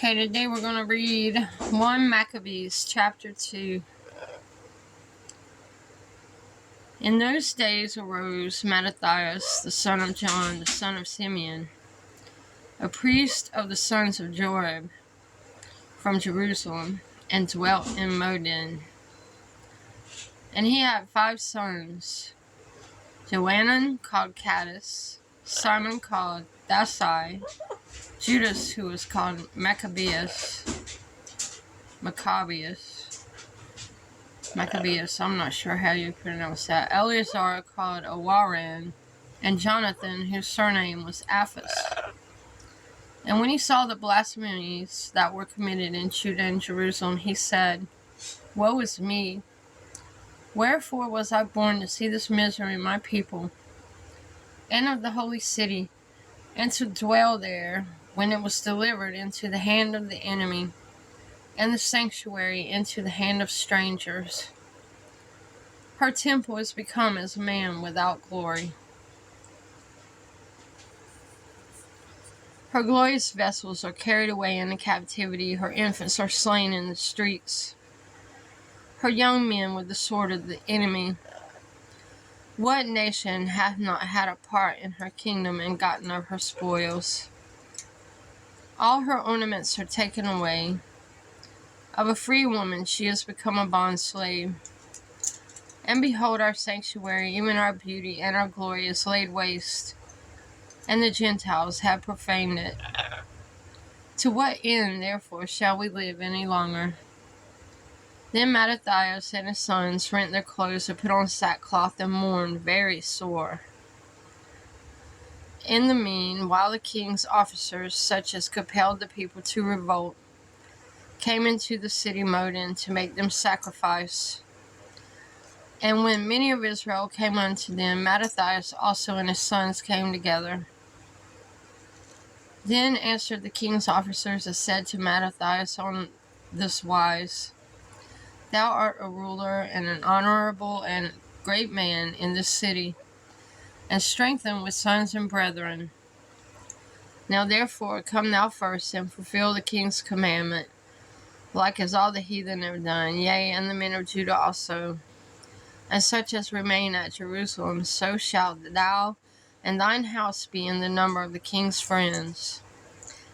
Okay, today we're going to read 1 Maccabees chapter 2. In those days arose Mattathias, the son of John, the son of Simeon, a priest of the sons of Joab, from Jerusalem, and dwelt in Modin. And he had 5 sons, Johanan called Caddis, Simon called Thasai, Judas who was called Maccabees, I'm not sure how you pronounce that, Eleazar called Awaran, and Jonathan, whose surname was Aphus. And when he saw the blasphemies that were committed in Judah and Jerusalem, he said, Woe is me! Wherefore was I born to see this misery in my people, and of the holy city, and to dwell there, when it was delivered into the hand of the enemy, and the sanctuary into the hand of strangers. Her temple is become as a man without glory. Her glorious vessels are carried away into captivity. Her infants are slain in the streets. Her young men with the sword of the enemy. What nation hath not had a part in her kingdom and gotten of her spoils? All her ornaments are taken away. Of a free woman she has become a bondslave. And behold, our sanctuary, even our beauty and our glory, is laid waste, and the Gentiles have profaned it. To what end, therefore, shall we live any longer? Then Mattathias and his sons rent their clothes and put on sackcloth and mourned very sore. In the meanwhile, the king's officers, such as compelled the people to revolt, came into the city Modin to make them sacrifice. And when many of Israel came unto them, Mattathias also and his sons came together. Then answered the king's officers and said to Mattathias on this wise, Thou art a ruler and an honorable and great man in this city, and strengthened with sons and brethren. Now therefore come thou first and fulfill the king's commandment, like as all the heathen have done, yea, and the men of Judah also. And such as remain at Jerusalem, so shalt thou and thine house be in the number of the king's friends.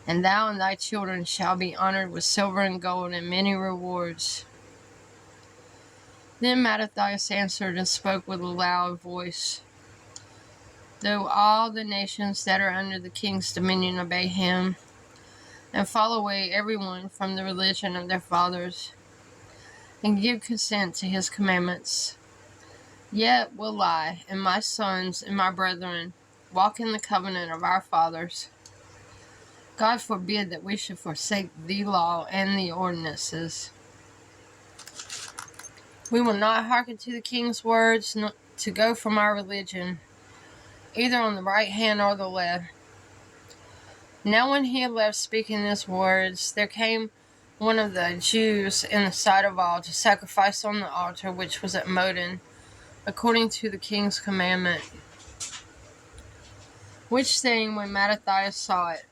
And thou and thy children shall be honored with silver and gold and many rewards. Then Mattathias answered and spoke with a loud voice. Though all the nations that are under the king's dominion obey him, and fall away every one from the religion of their fathers, and give consent to his commandments, yet will I, and my sons, and my brethren, walk in the covenant of our fathers. God forbid that we should forsake the law and the ordinances. We will not hearken to the king's words, to go from our religion, either on the right hand or the left. Now when he had left speaking these words, there came one of the Jews in the sight of all to sacrifice on the altar which was at Modin, according to the king's commandment. Which thing, when Mattathias saw it,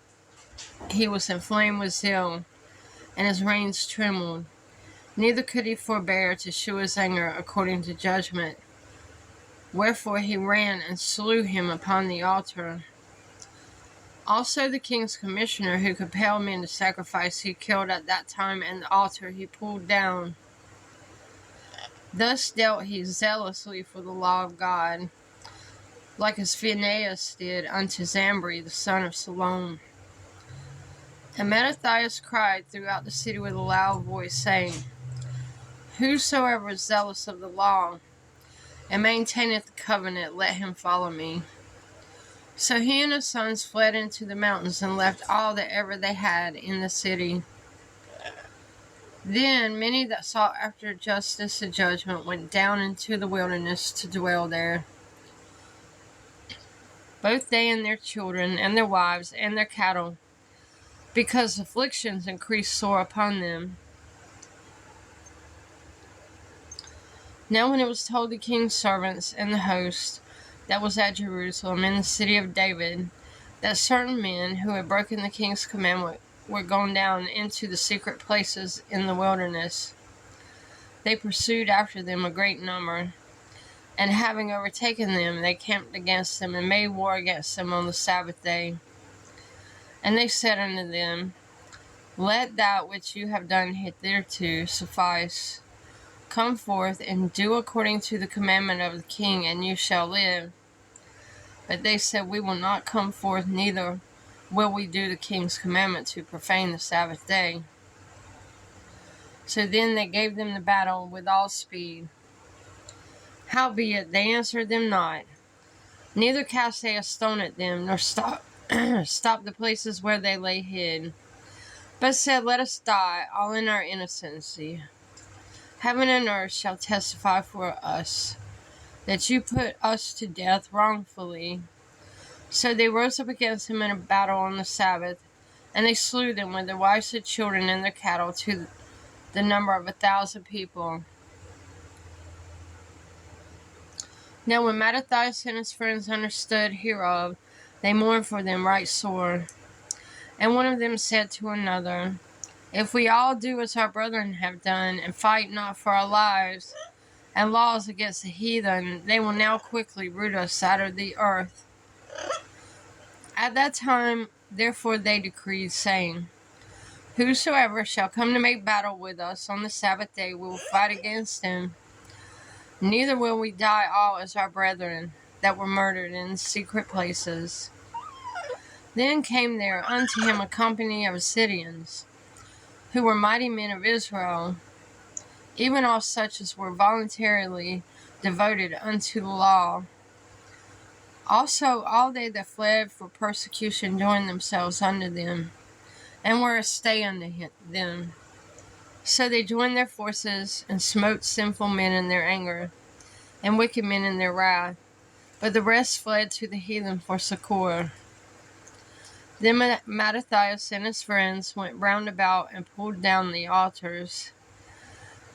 he was inflamed with zeal, and his reins trembled. Neither could he forbear to shew his anger according to judgment. Wherefore he ran and slew him upon the altar. Also the king's commissioner, who compelled men to sacrifice, he killed at that time, and the altar he pulled down. Thus dealt he zealously for the law of God, like as Phinehas did unto Zambri the son of Salom. And Mattathias cried throughout the city with a loud voice, saying, Whosoever is zealous of the law, and maintaineth the covenant, let him follow me. So he and his sons fled into the mountains, and left all that ever they had in the city. Then many that sought after justice and judgment went down into the wilderness to dwell there, both they and their children, and their wives, and their cattle, because afflictions increased sore upon them. Now when it was told the king's servants and the host that was at Jerusalem in the city of David, that certain men who had broken the king's commandment were gone down into the secret places in the wilderness, they pursued after them a great number. And having overtaken them, they camped against them, and made war against them on the Sabbath day. And they said unto them, Let that which you have done hitherto suffice. Come forth, and do according to the commandment of the king, and you shall live. But they said, We will not come forth, neither will we do the king's commandment to profane the Sabbath day. So then they gave them the battle with all speed. Howbeit they answered them not, neither cast they a stone at them, nor stop the places where they lay hid, but said, Let us die, all in our innocency. Heaven and earth shall testify for us, that you put us to death wrongfully. So they rose up against him in a battle on the Sabbath, and they slew them with their wives and children and their cattle, to the number of 1,000 people. Now when Mattathias and his friends understood hereof, they mourned for them right sore. And one of them said to another, If we all do as our brethren have done, and fight not for our lives and laws against the heathen, they will now quickly root us out of the earth. At that time therefore they decreed, saying, Whosoever shall come to make battle with us on the Sabbath day, we will fight against him. Neither will we die all as our brethren that were murdered in secret places. Then came there unto him a company of Syrians, who were mighty men of Israel, even all such as were voluntarily devoted unto the law. Also all they that fled for persecution joined themselves unto them, and were a stay unto them. So they joined their forces, and smote sinful men in their anger, and wicked men in their wrath. But the rest fled to the heathen for succor. Then Mattathias and his friends went round about, and pulled down the altars.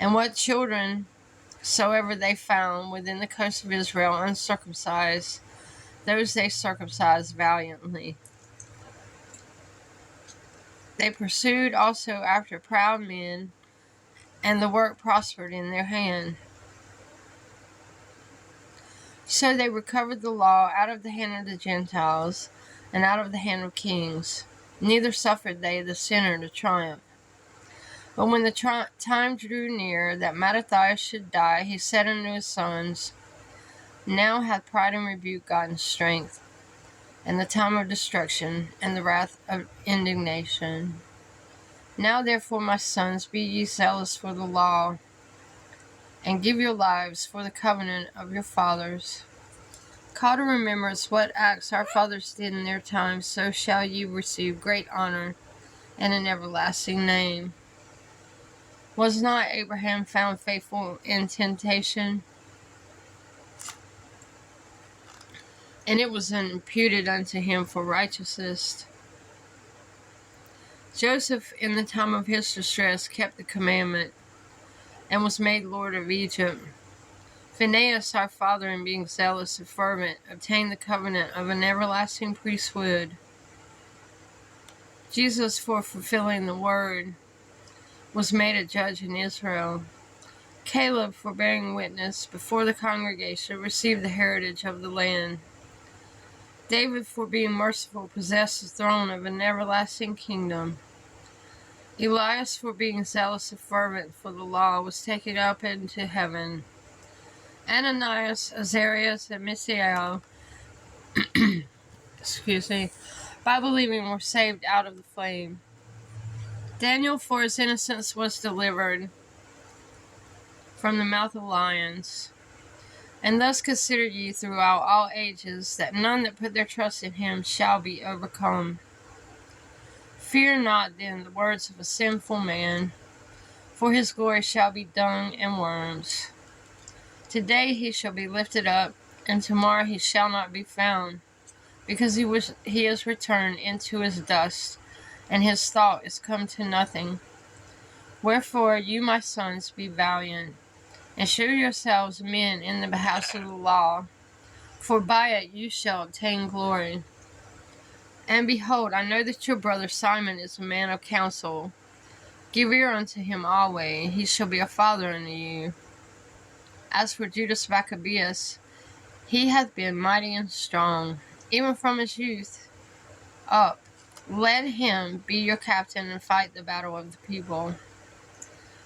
And what children soever they found within the coast of Israel uncircumcised, those they circumcised valiantly. They pursued also after proud men, and the work prospered in their hand. So they recovered the law out of the hand of the Gentiles, and out of the hand of kings. Neither suffered they the sinner to triumph. But when the time drew near that Mattathias should die, he said unto his sons, Now hath pride and rebuke gotten strength, and the time of destruction, and the wrath of indignation. Now therefore, my sons, be ye zealous for the law, and give your lives for the covenant of your fathers. Call to remembrance what acts our fathers did in their time, so shall ye receive great honor and an everlasting name. Was not Abraham found faithful in temptation? And it was imputed unto him for righteousness. Joseph, in the time of his distress, kept the commandment, and was made Lord of Egypt. Phinehas, our father, in being zealous and fervent, obtained the covenant of an everlasting priesthood. Jesus, for fulfilling the word, was made a judge in Israel. Caleb, for bearing witness before the congregation, received the heritage of the land. David, for being merciful, possessed the throne of an everlasting kingdom. Elias, for being zealous and fervent for the law, was taken up into heaven. Ananias, Azarias, and Mishael, by believing were saved out of the flame. Daniel, for his innocence, was delivered from the mouth of lions. And thus consider ye throughout all ages, that none that put their trust in him shall be overcome. Fear not then the words of a sinful man, for his glory shall be dung and worms. Today he shall be lifted up, and tomorrow he shall not be found, because he is returned into his dust, and his thought is come to nothing. Wherefore you, my sons, be valiant, and show yourselves men in the behalf of the law, for by it you shall obtain glory. And behold, I know that your brother Simon is a man of counsel. Give ear unto him always, he shall be a father unto you. As for Judas Maccabeus, he hath been mighty and strong, even from his youth up. Let him be your captain and fight the battle of the people.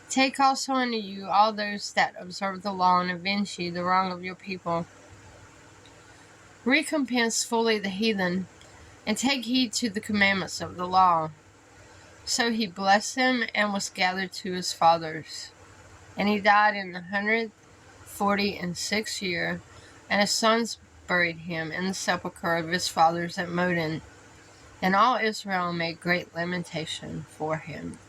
Take also unto you all those that observe the law, and avenge ye the wrong of your people. Recompense fully the heathen, and take heed to the commandments of the law. So he blessed him, and was gathered to his fathers. And he died in the 146th year, and his sons buried him in the sepulchre of his fathers at Modin. And all Israel made great lamentation for him.